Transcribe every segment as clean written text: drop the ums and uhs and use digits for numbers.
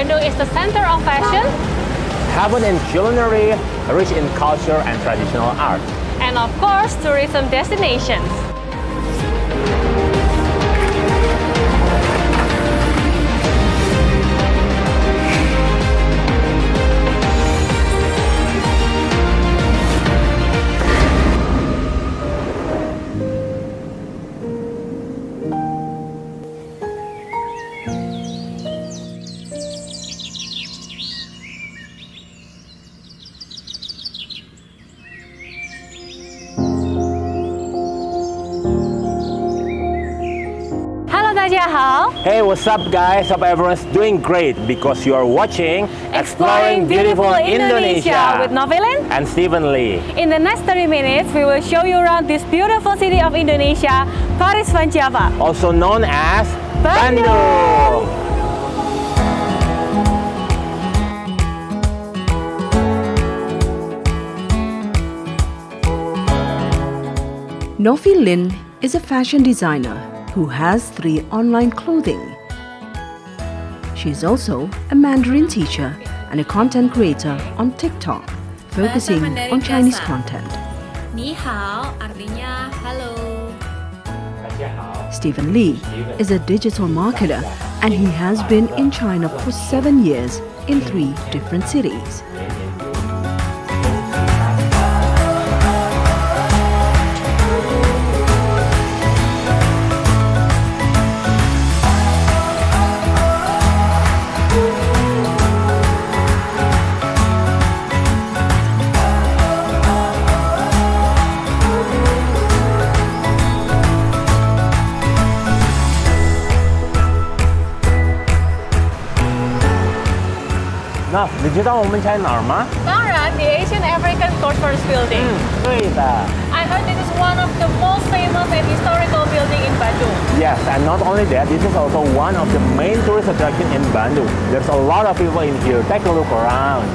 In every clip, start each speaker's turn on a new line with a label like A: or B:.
A: Bandung is the center of fashion,
B: heaven in culinary, rich in culture and traditional art.
A: and of course, tourism destinations.
B: Hey, what's up guys? Hope everyone's doing great because you are watching Exploring Beautiful Indonesia
A: with Novelin
B: and Stephen Lee.
A: In the next 30 minutes, we will show you around this beautiful city of Indonesia, Paris van Java,
B: also known as
A: Bandung.
B: Bandung.
C: Novi Lin is a fashion designer who has 3 online clothing. She is also a Mandarin teacher and a content creator on TikTok, focusing on Chinese content.
D: Ni hao artinya halo.
C: Stephen Lee is a digital marketer and he has been in China for 7 years in 3 different cities.
B: Nah, 你知道我们在哪儿吗？
A: 当然 the Asian African Conference Building.
B: 对的。
A: I heard this is one of the most famous and historical building in Bandung.
B: Yes, and not only that, this is also one of the main tourist attraction in Bandung. There's a lot of people in here. Take a look around.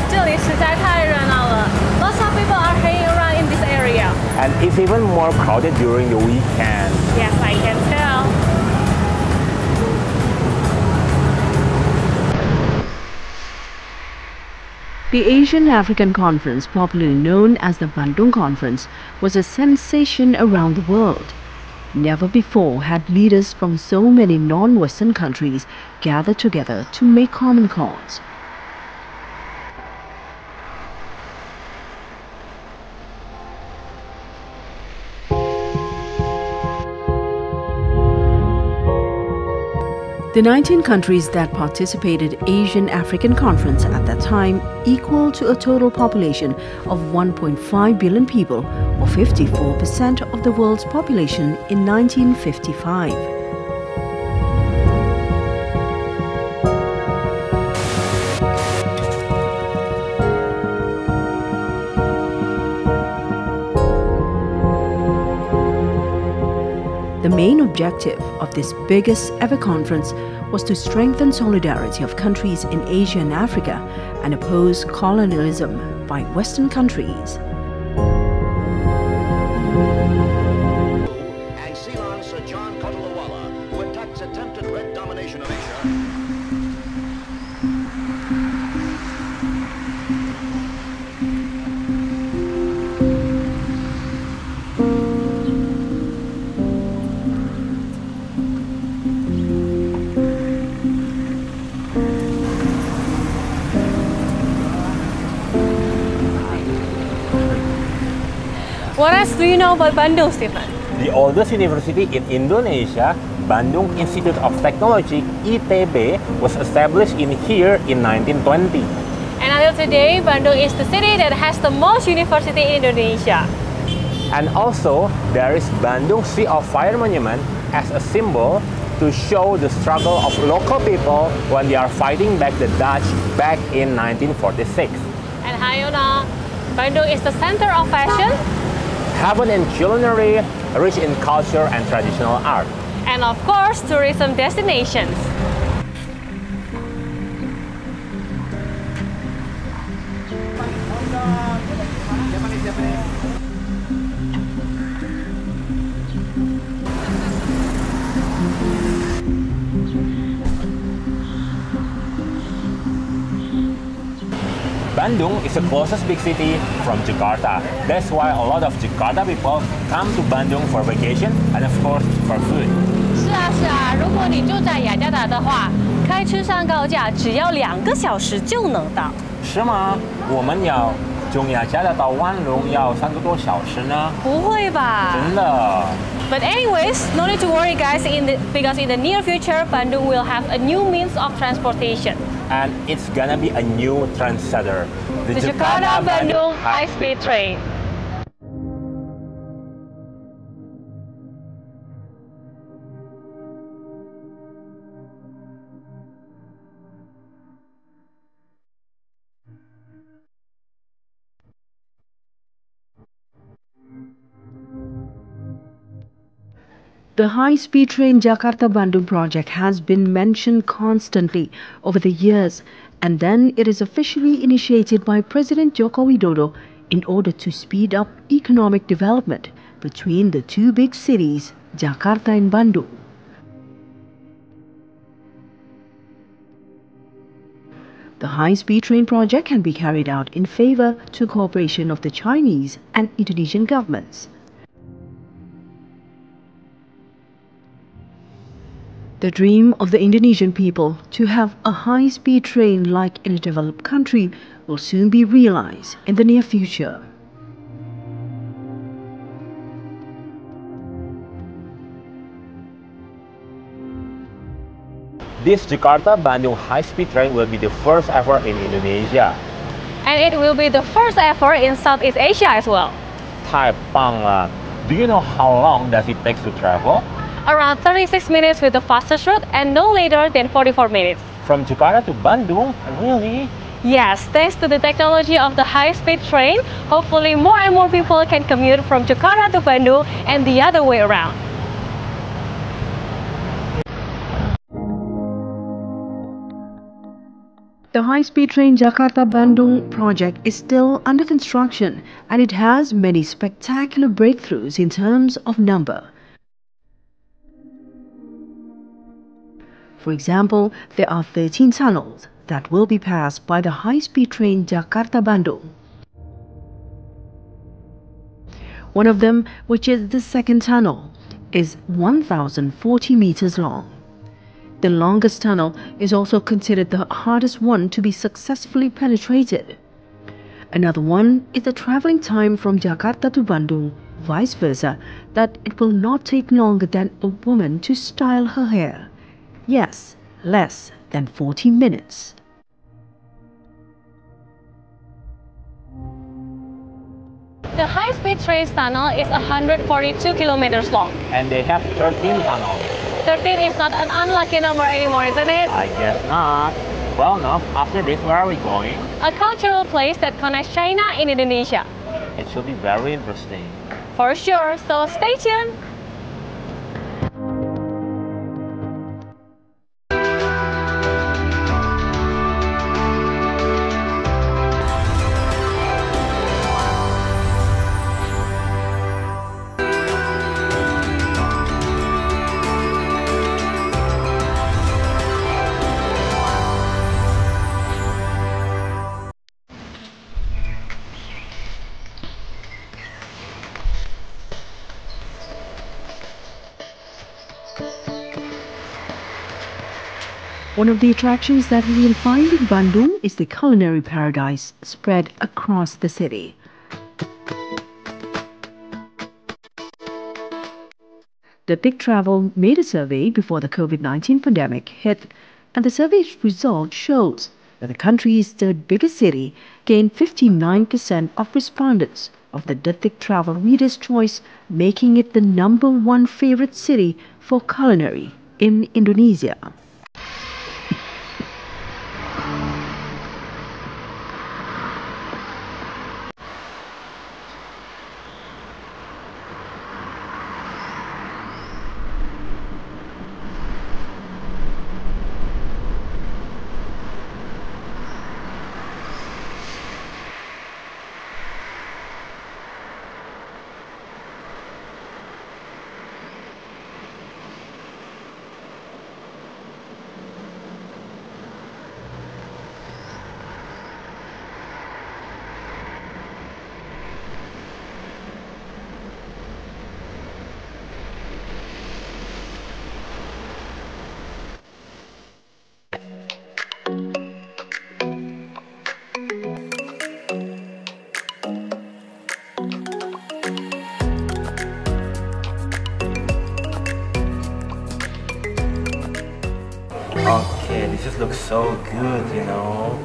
A: 这里实在太热闹了. Lots of people are hanging around in this area.
B: And it's even more crowded during the weekend.
A: Yes, I can tell.
C: The Asian African Conference, popularly known as the Bandung Conference, was a sensation around the world. Never before had leaders from so many non-Western countries gathered together to make common cause. The 19 countries that participated Asian African Conference at that time equal to a total population of 1.5 billion people, or 54% of the world's population in 1955. The main objective of this biggest ever conference was to strengthen solidarity of countries in Asia and Africa and oppose colonialism by Western countries.
E: And Ceylon Sir John Kotalawala, who attacks attempted red domination of Asia.
A: What else do you know about Bandung, Stephen?
B: The oldest university in Indonesia, Bandung Institute of Technology (ITB), was established in here in 1920.
A: And until today, Bandung is the city that has the most university in Indonesia.
B: And also, there is Bandung Sea of Fire Monument as a symbol to show the struggle of local people when they are fighting back the Dutch back in 1946.
A: And how you know, Bandung is the center of fashion,
B: heaven in culinary, rich in culture and traditional art.
A: and of course, tourism destinations.
B: Bandung is the closest big city from Jakarta. That's why a lot of Jakarta people come to Bandung for vacation and of course for food.
A: 是啊是啊，如果你住在雅加达的话，开车上高架只要2个小时就能到。
B: 是吗？我们要从雅加达到万隆要3个多小时呢。
A: 不会吧？
B: 真的。
A: But anyways, no need to worry guys, because in the near future, Bandung will have a new means of transportation.
B: And it's gonna be a new trendsetter.
A: The Jakarta-Bandung high-speed train.
C: The high-speed train Jakarta-Bandung project has been mentioned constantly over the years, and then it is officially initiated by President Joko Widodo in order to speed up economic development between the two big cities, Jakarta and Bandung. The high-speed train project can be carried out in favor to cooperation of the Chinese and Indonesian governments. The dream of the Indonesian people to have a high-speed train like in a developed country will soon be realized in the near future.
B: This Jakarta-Bandung high-speed train will be the first ever in Indonesia.
A: And it will be the first ever in Southeast Asia as well.
B: 太棒了! Do you know how long does it take to travel?
A: Around 36 minutes with the fastest route and no later than 44 minutes.
B: From Jakarta to Bandung? Really?
A: Yes, thanks to the technology of the high-speed train, hopefully more and more people can commute from Jakarta to Bandung and the other way around.
C: The high-speed train Jakarta-Bandung project is still under construction, and it has many spectacular breakthroughs in terms of number. For example, there are 13 tunnels that will be passed by the high-speed train Jakarta-Bandung. One of them, which is the second tunnel, is 1,040 meters long. The longest tunnel is also considered the hardest one to be successfully penetrated. Another one is the traveling time from Jakarta to Bandung, vice versa, that it will not take longer than a woman to style her hair. Yes, less than 40 minutes.
A: The high-speed train tunnel is 142 kilometers long.
B: And they have 13 tunnels.
A: 13 is not an unlucky number anymore, isn't it?
B: I guess not. Well, no. After this, where are we going?
A: A cultural place that connects China and Indonesia.
B: It should be very interesting.
A: For sure, so stay tuned.
C: One of the attractions that we will find in Bandung is the culinary paradise spread across the city. The Big Travel made a survey before the COVID-19 pandemic hit, and the survey's result shows that the country's third biggest city gained 59% of respondents of the Detik Travel Reader's Choice, making it the #1 favorite city for culinary in Indonesia.
B: Okay, this just looks so good, you know.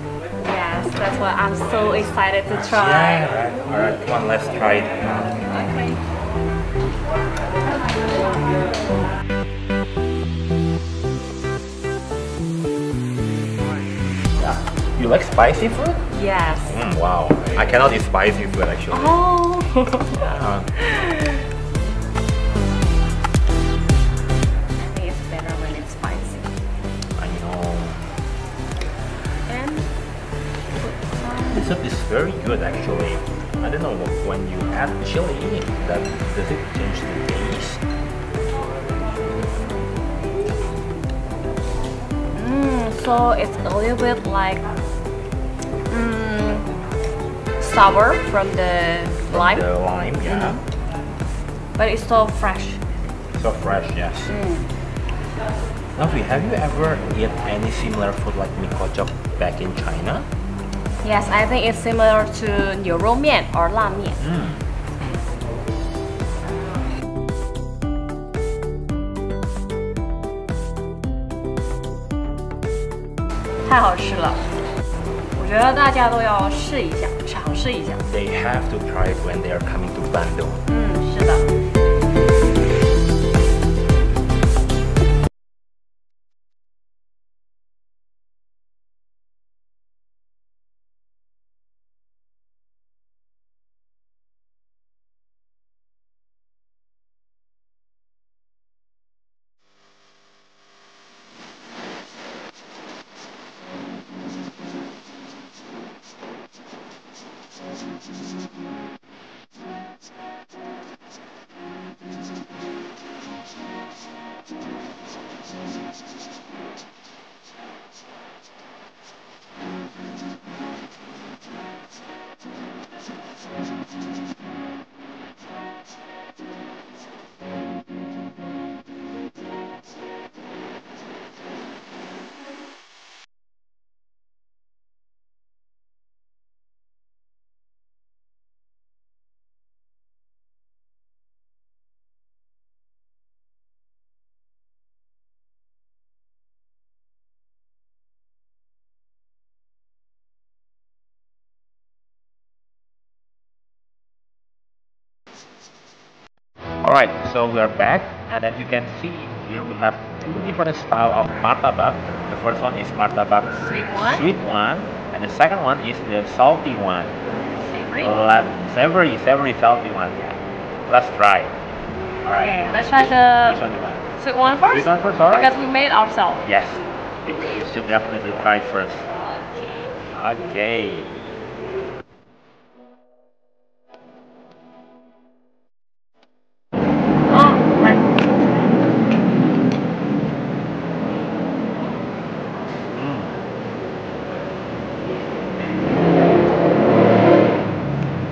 A: Yes, that's why I'm so excited to try.
B: Yeah, right. Alright, come on, let's try it.
A: Okay.
B: Yeah. You like spicy food?
A: Yes.
B: Wow. I cannot eat spicy food actually.
A: Oh.
B: Yeah.
A: I think it's better when it's spicy.
B: I know.
A: And
B: This soup is very good actually. I don't know when you add chili, does it change the taste?
A: so it's a little bit like sour from the lime,
B: The lime, yeah.
A: but it's so fresh.
B: So fresh, yes. Navi, have you ever eaten any similar food like mee kocok back in China?
A: Yes, I think it's similar to 牛肉面 or 拉面.
B: They have to try it when they are coming to Bandung.
A: 是的。
B: Alright, so we are back, and as you can see, here we have two different style of martabak. The first one is martabak sweet one, and the second one is the salty one. Savory, salty one. Let's try. Alright.
A: Okay, let's try the
B: Which one do you want?
A: sweet one first.
B: Sweet one first, alright?
A: Because we made ourselves.
B: Yes. You should definitely try it first. Okay.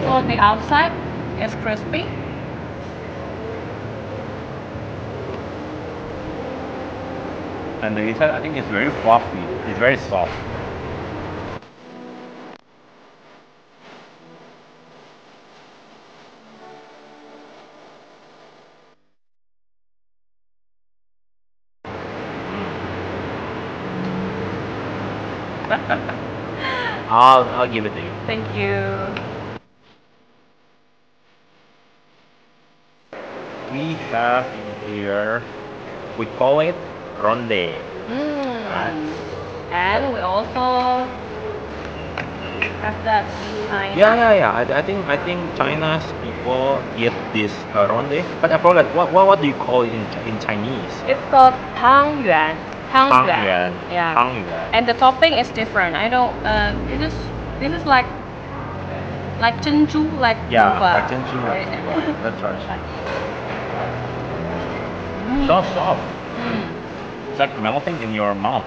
A: So the outside is crispy.
B: And the inside, I think it's very fluffy. It's very soft. I'll give it to you.
A: Thank you.
B: We have in here, we call it ronde. Right?
A: And we also have that kind.
B: Yeah. I think China's people eat this ronde, but I forgot what do you call it in Chinese?
A: It's called 汤圆. 汤圆. Yeah.
B: 汤圆.
A: And the topping is different. I don't. This is like珍珠, like
B: Yeah,
A: Nova.
B: like珍珠. That's right. So soft. It's like melting in your mouth.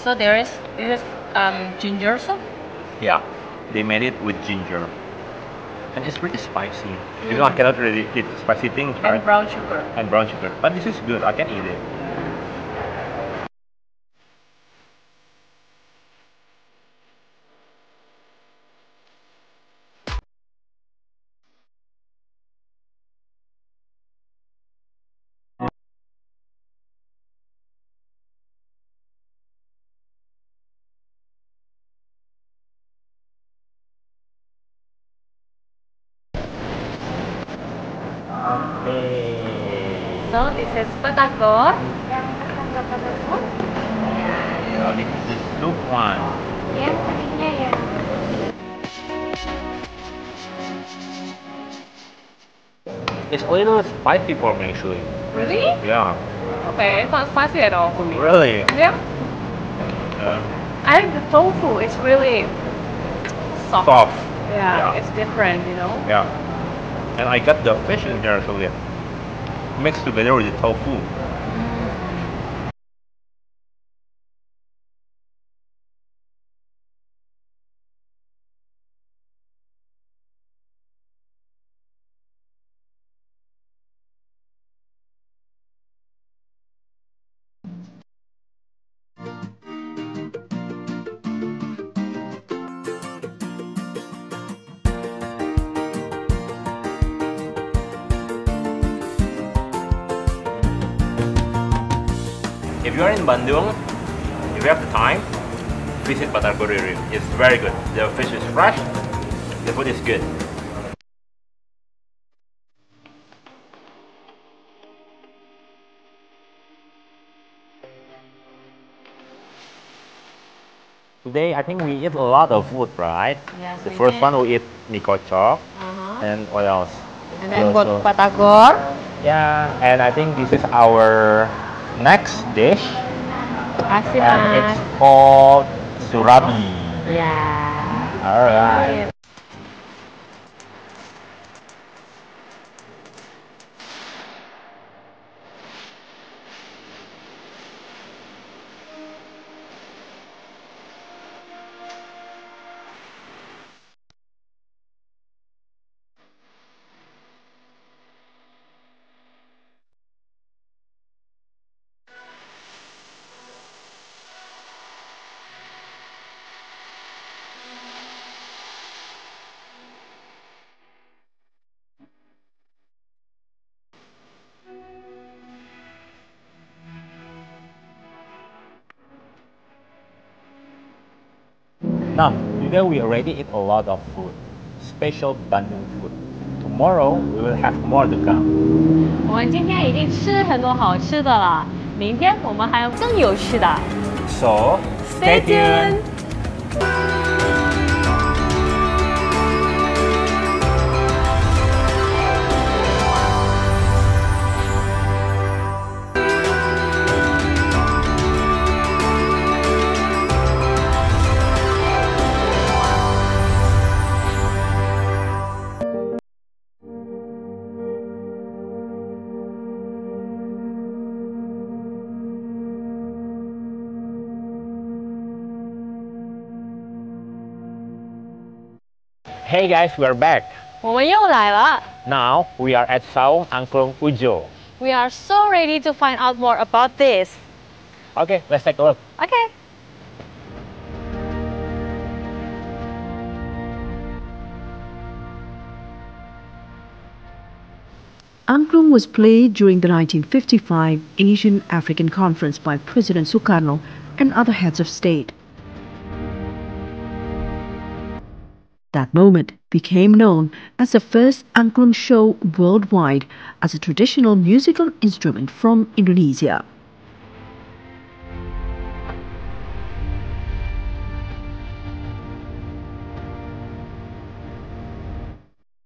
A: So this is ginger soup.
B: Yeah, they made it with ginger, and it's pretty spicy. You know, I cannot really eat spicy things, right?
A: And brown sugar.
B: And brown sugar, but this is good. I can eat it.
A: So this is batagor.
B: Oh, this is the soup one.
A: Ya, tadinya ya.
B: It's a little spicy for me actually.
A: Really?
B: Yeah.
A: Okay, it's not spicy at all for me.
B: Really?
A: Yeah.
B: Um,
A: I think the tofu is really soft.
B: soft.
A: Yeah,
B: Yeah.
A: it's different, you know.
B: Yeah. And I got the fish in there actually. Mixed together with the tofu. If you are in Bandung, if you have the time, visit Batagor Riri. It's very good. The fish is fresh, the food is good. Today, I think we eat a lot of food, right?
A: Yes,
B: The
A: we
B: first
A: did.
B: one we eat mie kocok,
A: Uh-huh.
B: and what else?
A: And then
B: We
A: got
B: also-
A: batagor.
B: Yeah, and I think this is our next dish,
A: Kasih
B: and
A: mas.
B: it's called surabi.
A: Yeah.
B: Alright. Now, today we already eat a lot of food, special Bandung food. Tomorrow we will have more to come.
A: 我们今天已经吃很多好吃的了，明天我们还有更有趣的。
B: So,
A: Stay tuned.
B: Hey guys, we are back.
A: 我们又来了。
B: Now we are at Saung Angklung Ujo.
A: We are so ready to find out more about this.
B: Okay, let's take a look.
A: Okay.
C: Angklung was played during the 1955 Asian African Conference by President Sukarno and other heads of state. That moment became known as the first angklung show worldwide as a traditional musical instrument from Indonesia.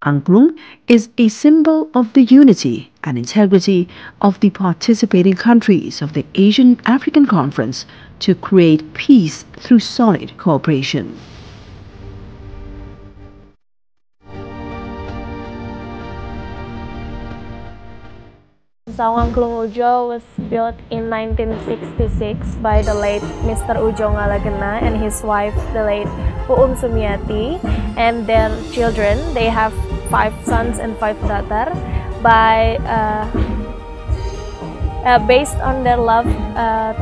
C: Angklung is a symbol of the unity and integrity of the participating countries of the Asian African Conference to create peace through solid cooperation.
F: Saung Angklung Ujo was built in 1966 by the late Mr. Ujo Ngalagena and his wife, the late Uum Sumiati, and their children. They have 5 sons and 5 daughters. Based on their love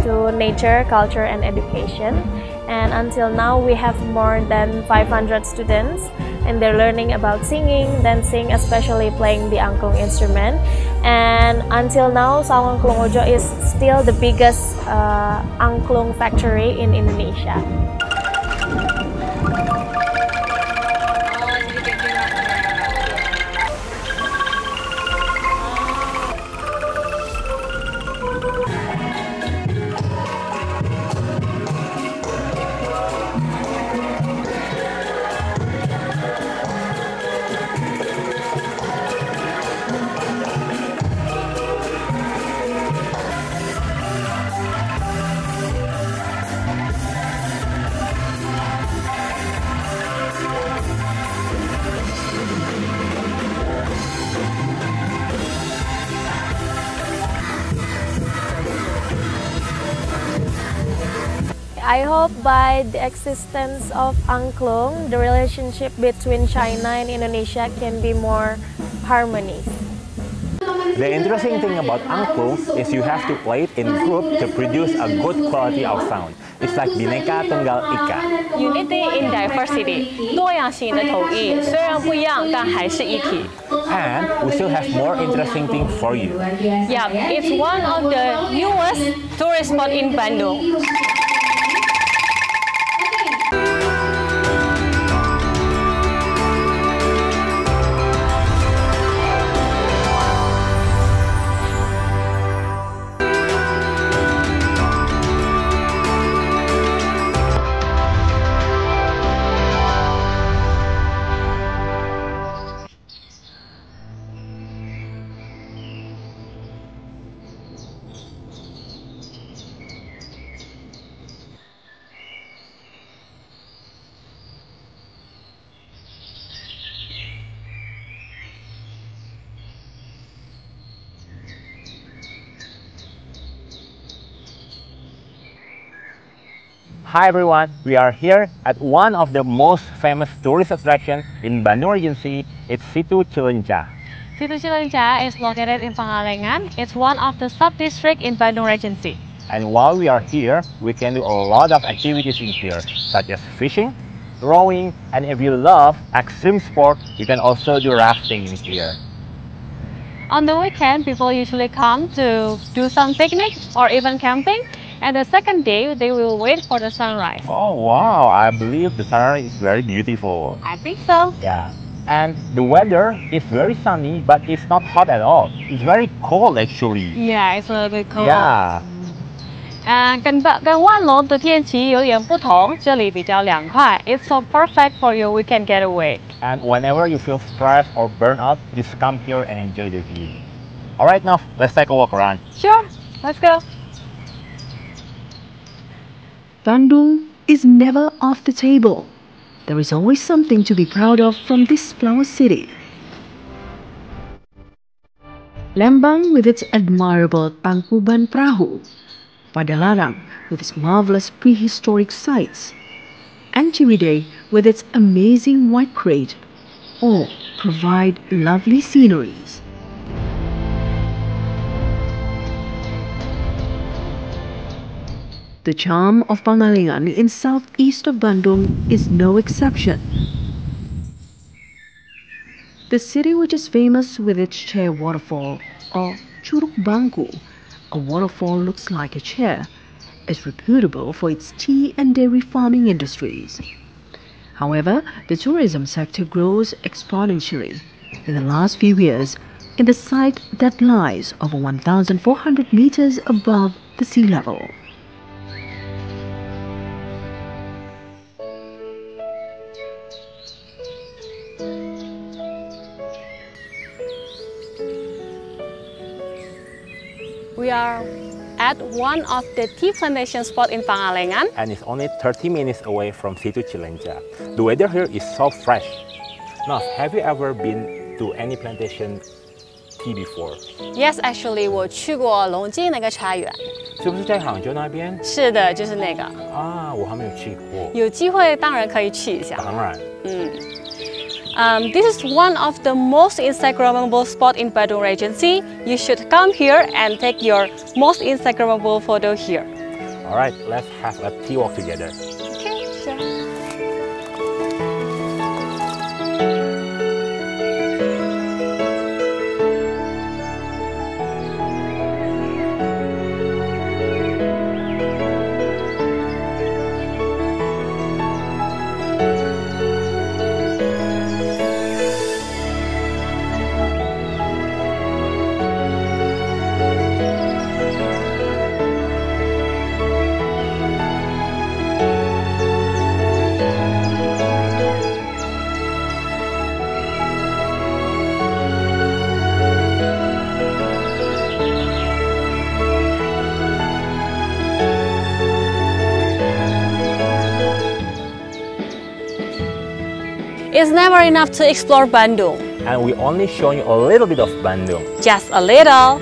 F: to nature, culture, and education. And until now, we have more than 500 students, and they're learning about singing, dancing, especially playing the angklung instrument. And until now, Saung Angklung Ujo is still the biggest angklung factory in Indonesia. I hope by the existence of angklung, the relationship between China and Indonesia can be more harmonious.
B: The interesting thing about angklung is you have to play it in group to produce a good quality of sound. It's like Bhinneka Tunggal Ika.
A: Unity in diversity， 多样性的统一，虽然不一样，但还是一体。
B: And we still have more interesting things for you.
A: Yeah, it's one of the newest tourist spot in Bandung.
B: Hi everyone, we are here at one of the most famous tourist attractions in Bandung Regency. It's Situ Cileunca.
A: Situ Cileunca is located in Pangalengan. It's one of the sub-districts in Bandung Regency.
B: And while we are here, we can do a lot of activities in here, such as fishing, rowing, and if you love extreme sport, you can also do rafting in here.
A: On the weekend, people usually come to do some picnic or even camping. And the second day, they will wait for the sunrise.
B: Oh wow, I believe the sunrise is very beautiful.
A: I think so.
B: Yeah. And the weather is very sunny, but it's not hot at all. It's very cold actually.
A: Yeah, it's a little bit cold.
B: Yeah.
A: 跟万隆的天气有点不同，这里比较凉快。It's so perfect for your weekend getaway.
B: And whenever you feel stressed or burnt out, just come here and enjoy the view. Alright, now let's take a walk around.
A: Sure, let's go.
C: Bandung is never off the table. There is always something to be proud of from this flower city. Lembang with its admirable Tangkuban Perahu, Padalarang with its marvelous prehistoric sites, and Ciwidey with its amazing white crate all provide lovely sceneries. The charm of Pangalengan in southeast of Bandung is no exception. The city, which is famous with its chair waterfall, or Curug Bangku, a waterfall looks like a chair, is reputable for its tea and dairy farming industries. However, the tourism sector grows exponentially in the last few years in the site that lies over 1,400 meters above the sea level.
A: We are at one of the tea plantation spots in Pangalengan.
B: And it's only 30 minutes away from Situ Cileunca. The weather here is so fresh. Now, have you ever been to any plantation tea before?
A: Yes, actually, 我去过龙津那个茶园。
B: 是不是在杭州那边？
A: 是的，就是那个。
B: 啊，我还没有去过。
A: 有机会当然可以去一下。
B: 当然。
A: This is one of the most Instagrammable spot in Bandung Regency. You should come here and take your most Instagrammable photo here.
B: Alright, let's have a tea walk together.
A: Okay, sure. It's never enough to explore Bandung.
B: And we only show you a little bit of Bandung.
A: Just a little.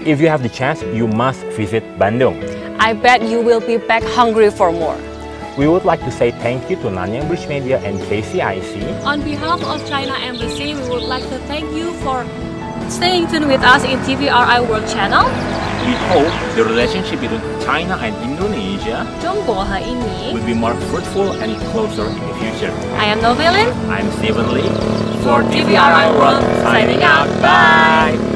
B: If you have the chance, you must visit Bandung.
A: I bet you will be back hungry for more.
B: We would like to say thank you to Nanyang Bridge Media and KCIC.
A: On behalf of China Embassy, we would like to thank you for staying tuned with us in TVRI World Channel.
B: We hope the relationship between China and Indonesia
A: 中国和印尼
B: will be more fruitful and closer in the future.
A: I am Novelin.
B: I'm Stephen Lee for TVRI World, signing out. Bye!